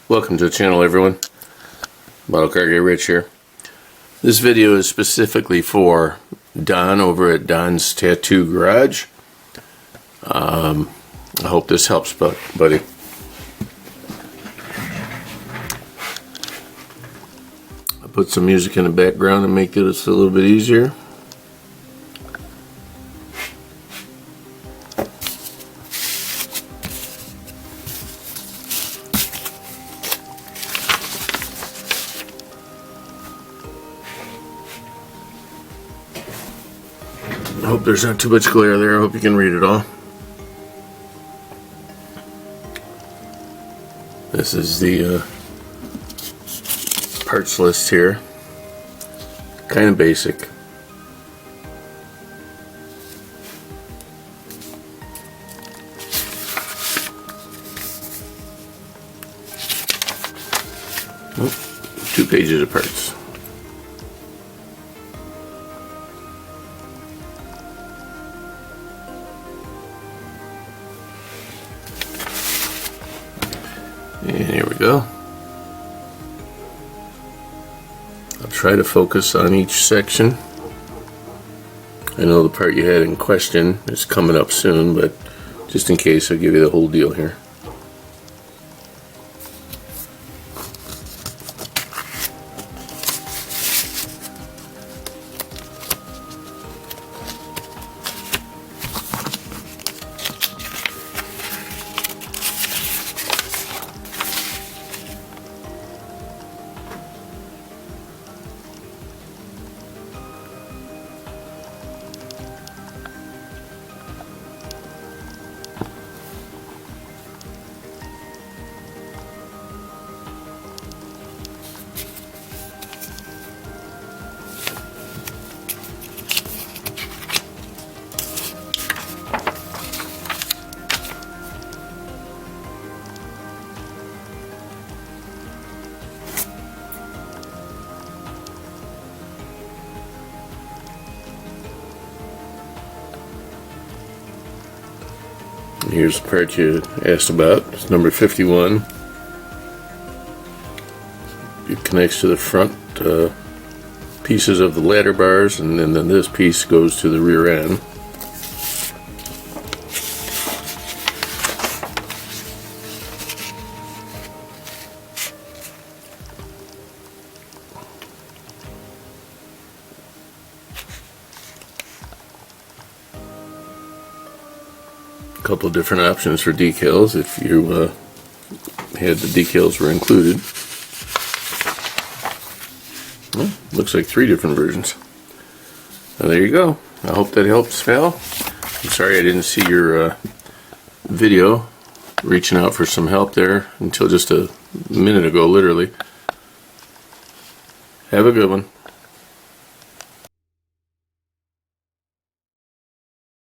Welcome to the channel, everyone. Model Car Guy Rich here. This video is specifically for Don over at Donz Tattoo Garage. I hope this helps, buddy. I put some music in the background to make this a little bit easier. I hope there's not too much glare there. I hope you can read it all. This is the parts list here. Kind of basic. Oh, 2 pages of parts. And here we go. I'll try to focus on each section. I know the part you had in question is coming up soon, but just in case, I'll give you the whole deal here. Here's the part you asked about. It's number 51. It connects to the front pieces of the ladder bars, and then this piece goes to the rear end. Couple of different options for decals if you had the decals were included. Well, looks like 3 different versions. Well, there you go. I hope that helps, Val. I'm sorry I didn't see your video reaching out for some help there until just a minute ago, literally. Have a good one.